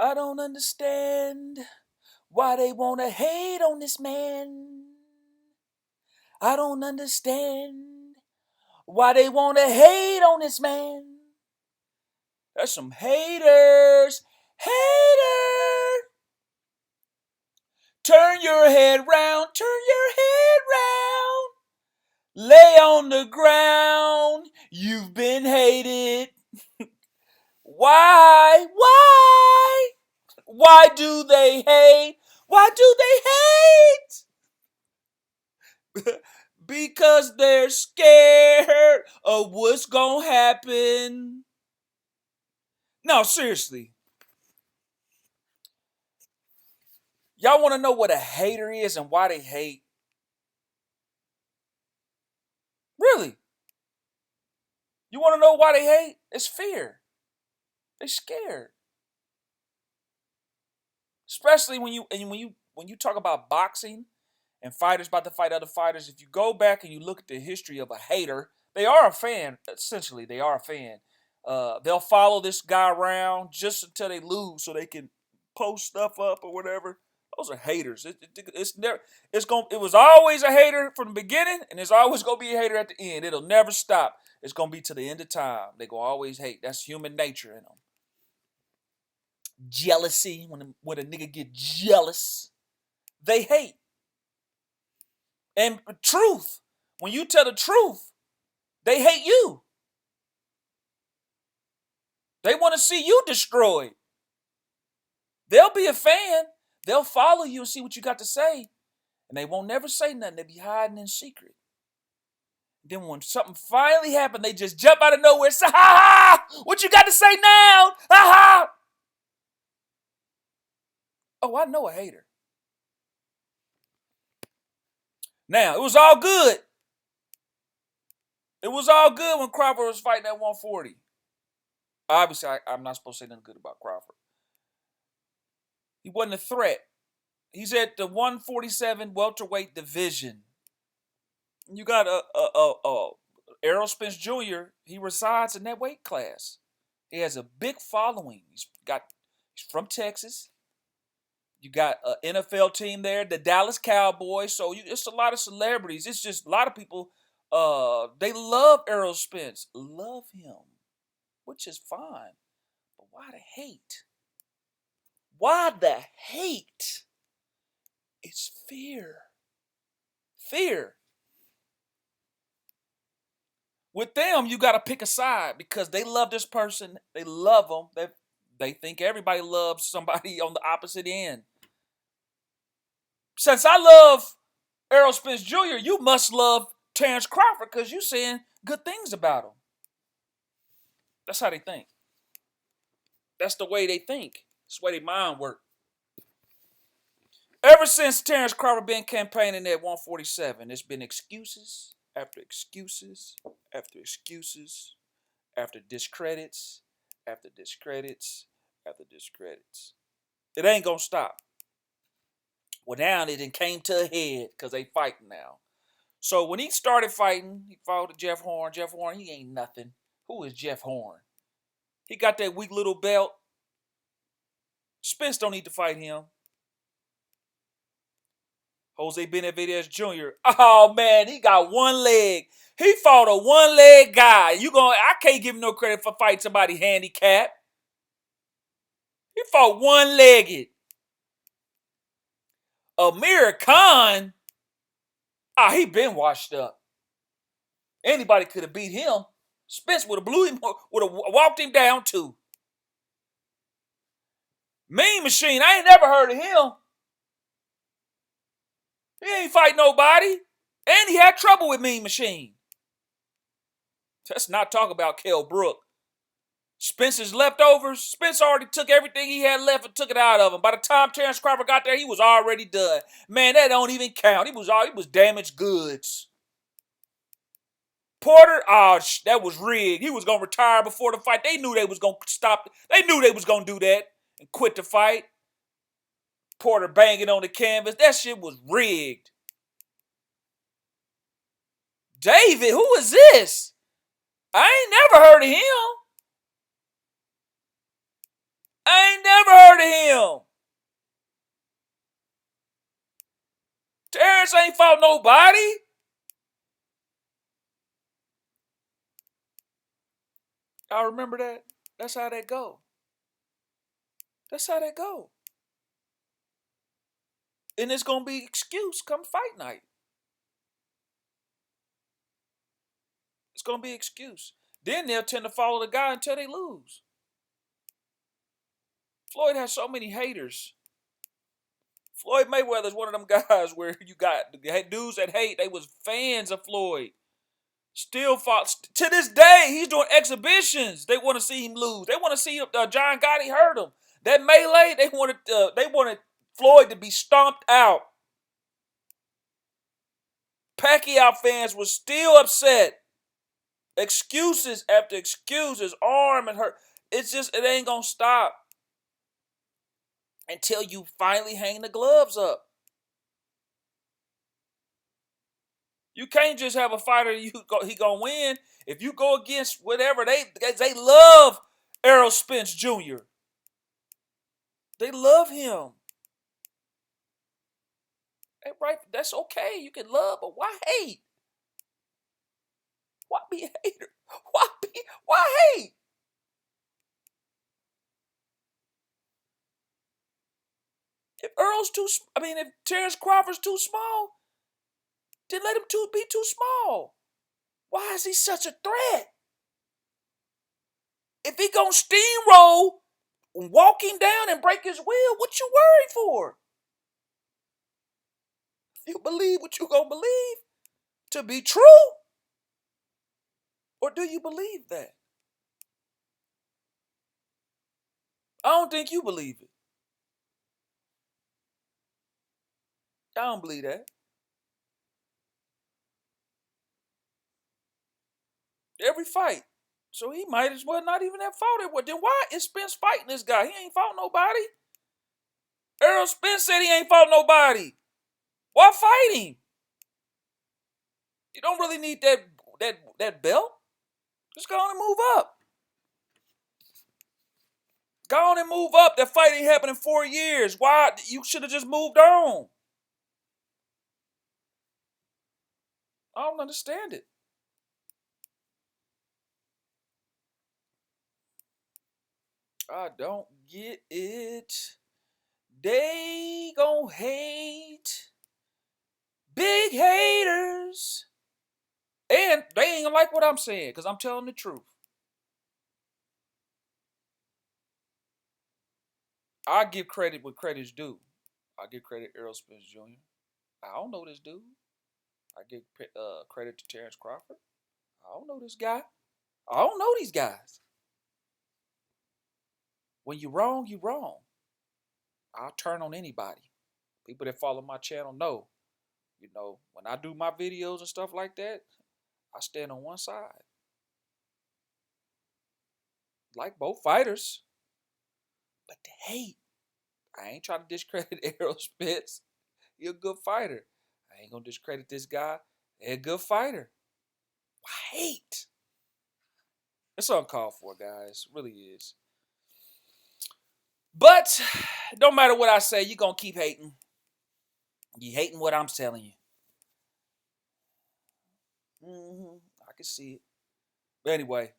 I don't understand why they want to hate on this man. I don't understand why they want to hate on this man. There's some haters. Hater. Turn your head round. Turn your head round. Lay on the ground. You've been hated. Why? Why? Why do they hate? Why do they hate? Because they're scared of what's gonna happen. No, seriously. Y'all want to know what a hater is and why they hate? Really? You want to know why they hate? It's fear. They're scared. Especially when you talk about boxing and fighters about to fight other fighters. If you go back and you look at the history of a hater, they are a fan. Essentially, they are a fan. They'll follow this guy around just until they lose, so they can post stuff up or whatever. Those are haters. It's never. It was always a hater from the beginning, and there's always gonna be a hater at the end. It'll never stop. It's gonna be to the end of time. They gonna always hate. That's human nature in them. Jealousy. When a nigga get jealous, they hate. And truth. When you tell the truth, they hate you. They want to see you destroyed. They'll be a fan. They'll follow you and see what you got to say. And they won't never say nothing. They'll be hiding in secret. Then when something finally happened, they just jump out of nowhere and say, ha ha! What you got to say now? Ha ha! Oh, I know a hater. Now, it was all good. It was all good when Crawford was fighting at 140. Obviously, I'm not supposed to say nothing good about Crawford. He wasn't a threat. He's at the 147 welterweight division. You got Errol Spence Jr. He resides in that weight class. He has a big following. He's from Texas. You got an NFL team there, the Dallas Cowboys. So it's a lot of celebrities. It's just a lot of people. They love Errol Spence, love him, which is fine. But why the hate? Why the hate? It's fear. Fear. With them, you got to pick a side because they love this person. They love them. They think everybody loves somebody on the opposite end. Since I love Errol Spence Jr., you must love Terence Crawford because you're saying good things about him. That's how they think. That's the way they think. That's the way their mind works. Ever since Terence Crawford been campaigning at 147, there's been excuses after excuses after excuses after discredits after discredits after discredits. It ain't gonna stop. Well, now it came to a head because they fighting now. So when he started fighting, he fought Jeff Horn. Jeff Horn, he ain't nothing. Who is Jeff Horn? He got that weak little belt. Spence don't need to fight him. Jose Benavidez Jr. Oh man, he got one leg. He fought a one-leg guy. I can't give him no credit for fighting somebody handicapped. He fought one-legged. Amir Khan. He been washed up. Anybody could have beat him. Spence would have blew him, would have walked him down too. Mean Machine, I ain't never heard of him. He ain't fight nobody. And he had trouble with Mean Machine. Let's not talk about Kell Brook. Spence's leftovers. Spence already took everything he had left and took it out of him. By the time Terence Crawford got there, he was already done. Man, that don't even count. He was damaged goods. Porter, that was rigged. He was going to retire before the fight. They knew they was going to stop. They knew they was going to do that and quit the fight. Porter banging on the canvas. That shit was rigged. David, who is this? I ain't never heard of him. I ain't never heard to him. Terence ain't fought nobody. I remember that. That's how that go. That's how that go. And it's going to be excuse come fight night. It's going to be excuse. Then they'll tend to follow the guy until they lose. Floyd has so many haters. Floyd Mayweather's one of them guys where you got dudes that hate. They was fans of Floyd. Still fought. To this day, he's doing exhibitions. They want to see him lose. They want to see John Gotti hurt him. That melee, they wanted Floyd to be stomped out. Pacquiao fans were still upset. Excuses after excuses, arm and hurt. It ain't gonna stop until you finally hang the gloves up. You can't just have a fighter he gonna win. If you go against whatever, they love Errol Spence Jr. They love him. Hey, right, that's okay. You can love, but why hate? Why be a hater? Why hate? If Terence Crawford's too small, then let him be too small. Why is he such a threat? If he gonna steamroll, walk him down and break his will, what you worried for? You believe what you gonna believe to be true? Or do you believe that? I don't think you believe it. I don't believe that. Every fight. So he might as well not even have fought it. Well, then why is Spence fighting this guy? He ain't fought nobody. Errol Spence said he ain't fought nobody. Why fight him? You don't really need that belt. Just go on and move up. Go on and move up. That fight ain't happened in 4 years. Why? You should have just moved on. I don't understand it. I don't get it. They gon' hate. Big haters. And they ain't gonna like what I'm saying because I'm telling the truth. I give credit where credit's due. I give credit to Errol Spence Jr. I don't know this dude. I give credit to Terence Crawford. I don't know this guy. I don't know these guys. When you're wrong, you're wrong. I'll turn on anybody. People that follow my channel know. You know, when I do my videos and stuff like that, I stand on one side. Like both fighters. But the hate. I ain't trying to discredit Errol Spence. He a good fighter. I ain't gonna discredit this guy. He a good fighter. Why hate? It's uncalled for, guys. It really is. But no matter what I say, you're gonna keep hating. You hating what I'm telling you. I can see it. But anyway,